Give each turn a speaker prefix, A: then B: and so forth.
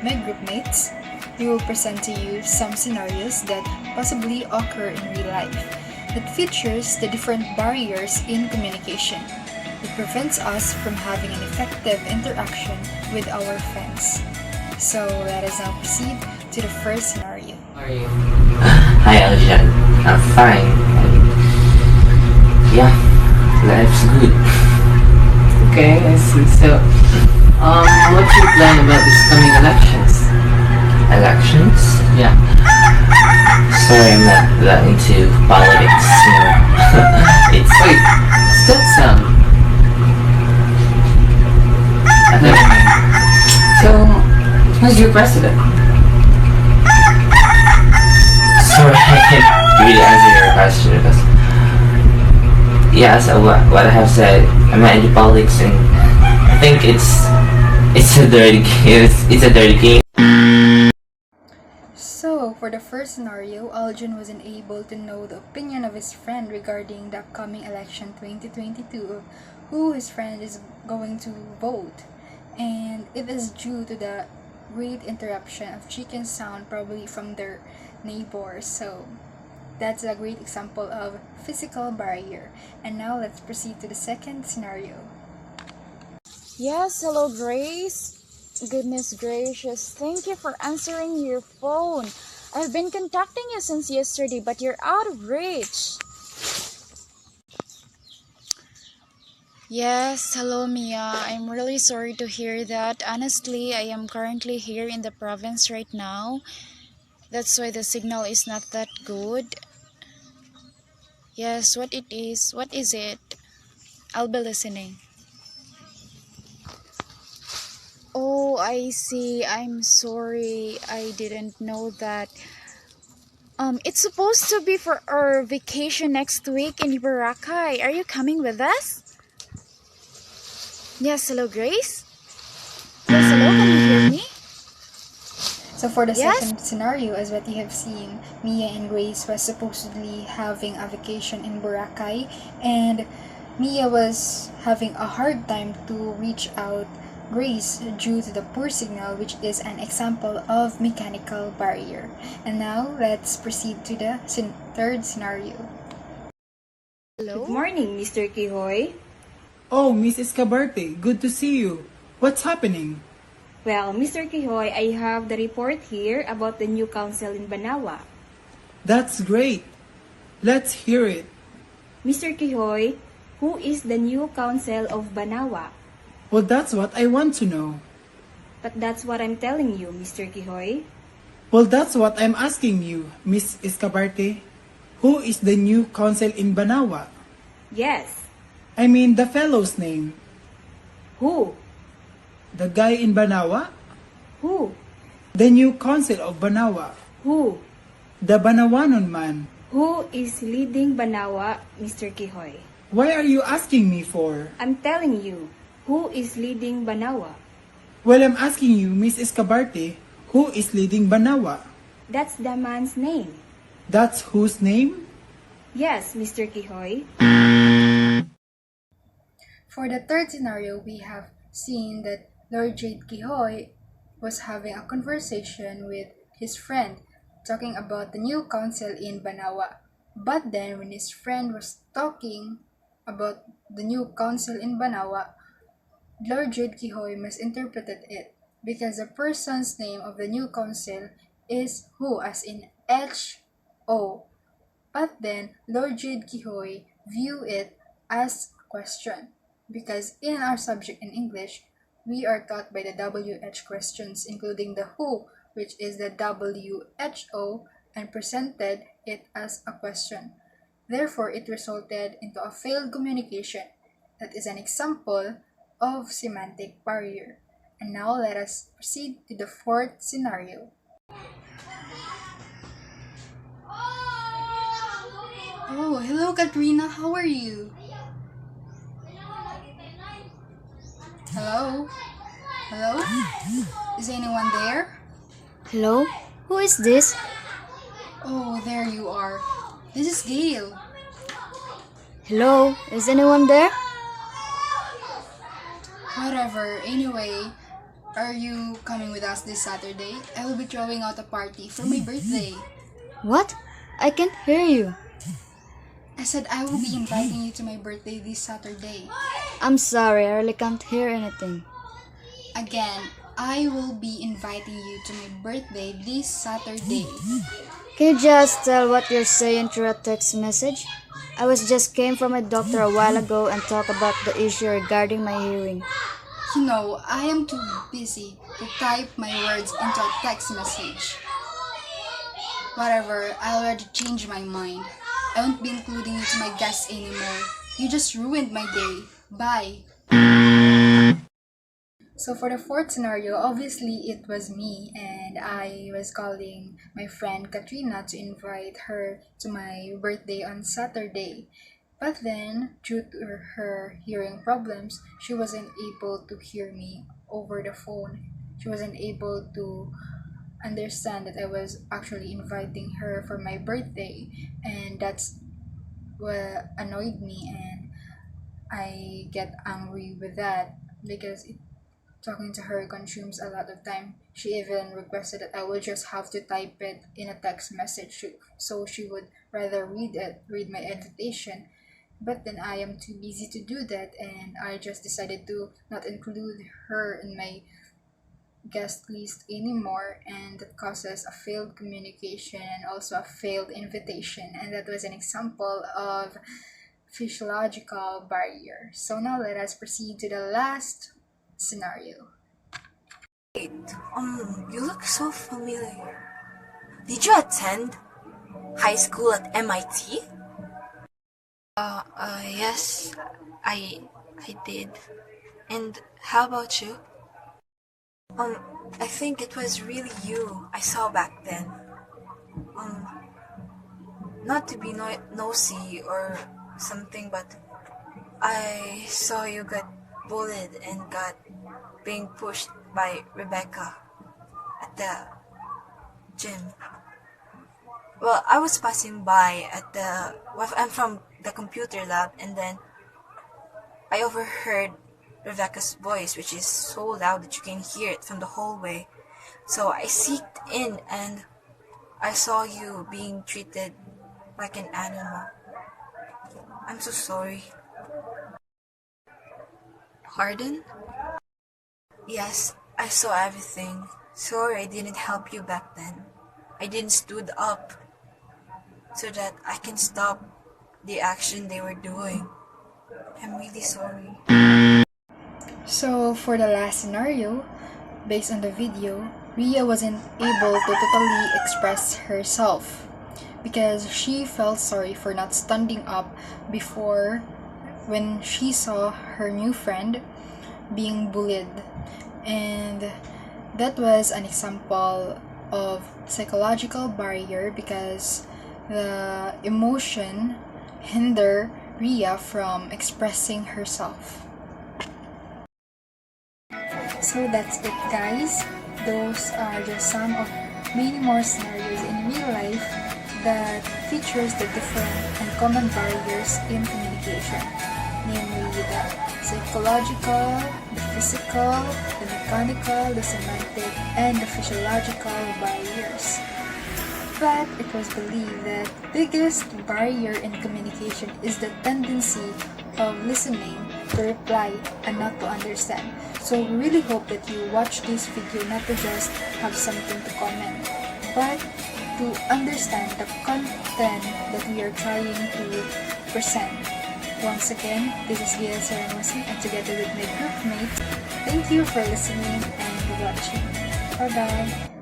A: my groupmates, we will present to you some scenarios that possibly occur in real life that features the different barriers in communication. It prevents us from having an effective interaction with our friends. So let us now proceed to the first scenario.
B: How are you? Hi, Aljan. I'm fine. Yeah, life's good. Okay, I see. So, what's your plan about this coming elections? Elections? Yeah. Sorry, I'm not that into politics, it's... Wait, what's that sound? Never mind. So, who's your president? Sorry, I can't really answer your question because so what I have said, I'm not into politics and I think it's a dirty game. It's a dirty game.
A: So, for the first scenario, Aljon wasn't able to know the opinion of his friend regarding the upcoming election 2022 of who his friend is going to vote. And it is due to the great interruption of chicken sound probably from their neighbors. So that's a great example of physical barrier. And now let's proceed to the second scenario.
C: Yes, hello Grace. Goodness gracious, thank you for answering your phone. I've been contacting you since yesterday, but you're out of reach. Yes, hello Mia. I'm really sorry to hear that. Honestly, I am currently here in the province right now. That's why the signal is not that good. Yes, what is it? I'll be listening. Oh, I see. I'm sorry. I didn't know that. It's supposed to be for our vacation next week in Boracay. Are you coming with us? Yes, hello Grace? Yes, hello, can you hear me?
A: So for the
C: Yes?
A: second scenario, as what you have seen, Mia and Grace was supposedly having a vacation in Boracay, and Mia was having a hard time to reach out Grace due to the poor signal, which is an example of mechanical barrier. And now let's proceed to the third scenario.
C: Hello?
D: Good morning, Mr. Kihoy.
E: Oh, Miss Escabarte, good to see you. What's happening?
D: Well, Mr. Kihoy, I have the report here about the new council in Banawa.
E: That's great. Let's hear it.
D: Mr. Kihoy, who is the new council of Banawa?
E: Well, that's what I want to know.
D: But that's what I'm telling you, Mr. Kihoy.
E: Well, that's what I'm asking you, Miss Escabarte. Who is the new council in Banawa?
D: Yes.
E: I mean the fellow's name.
D: Who?
E: The guy in Banawa?
D: Who?
E: The new council of Banawa.
D: Who?
E: The Banawanon man.
D: Who is leading Banawa, Mr. Kihoy?
E: Why are you asking me for?
D: I'm telling you, who is leading Banawa?
E: Well, I'm asking you, Miss Escabarte, who is leading Banawa?
D: That's the man's name.
E: That's whose name?
D: Yes, Mr. Kihoy.
A: For the third scenario, we have seen that Lord Jade Kihoy was having a conversation with his friend talking about the new council in Banawa. But then when his friend was talking about the new council in Banawa, Lord Jade Kihoy misinterpreted it because the person's name of the new council is who, as in H-O. But then Lord Jade Kihoy view it as a question because in our subject in English, we are taught by the WH questions, including the who, which is the WHO, and presented it as a question. Therefore, it resulted into a failed communication. That is an example of semantic barrier. And now let us proceed to the fourth scenario. Oh, hello Katrina, how are you? Hello? Hello? Is anyone there?
F: Hello? Who is this?
A: Oh, there you are. This is Gail.
F: Hello? Is anyone there?
A: Whatever, anyway, Are you coming with us this Saturday? I will be throwing out a party for my birthday.
F: What? I can't hear you.
A: I said I will be inviting you to my birthday this Saturday.
F: I'm sorry, I really can't hear anything.
A: Again, I will be inviting you to my birthday this Saturday.
F: Can you just tell what you're saying through a text message? I was just came from my doctor a while ago and talk about the issue regarding my hearing.
A: You know, I am too busy to type my words into a text message. Whatever, I already changed my mind. I won't be including you to my guests anymore. You just ruined my day. Bye. So for the fourth scenario, obviously it was me and I was calling my friend Katrina to invite her to my birthday on Saturday. But then, due to her hearing problems, she wasn't able to hear me over the phone. She wasn't able to understand that I was actually inviting her for my birthday, and that's what annoyed me, and I get angry with that because talking to her consumes a lot of time. She even requested that I would just have to type it in a text message so she would rather read my invitation. But then I am too busy to do that, and I just decided to not include her in my guest list anymore, and that causes a failed communication and also a failed invitation. And that was an example of physiological barrier. So now let us proceed to the last scenario.
G: You look so familiar. Did you attend high school at MIT? Yes, I did. And how about you? I think it was really you I saw back then. Not to be nosy or something, but I saw you got bullied and got being pushed by Rebecca at the gym. Well, I was passing by I'm from the computer lab, and then I overheard Rebecca's voice, which is so loud that you can hear it from the hallway. So I seeked in and I saw you being treated like an animal. I'm so sorry. Pardon? Yes, I saw everything. Sorry I didn't help you back then. I didn't stood up so that I can stop the action they were doing. I'm really sorry.
A: So for the last scenario, based on the video, Ria wasn't able to totally express herself because she felt sorry for not standing up before when she saw her new friend being bullied. And that was an example of psychological barrier because the emotion hinder Ria from expressing herself. So that's it, guys. Those are just some of many more scenarios in real life that features the different and common barriers in communication, namely the psychological, the physical, the mechanical, the semantic, and the physiological barriers. But it was believed that the biggest barrier in communication is the tendency of listening to reply and not to understand. So we really hope that you watch this video not to just have something to comment, but to understand the content that we are trying to present. Once again, this is Gia Serenosi, and together with my group mates, thank you for listening and watching. Bye-bye!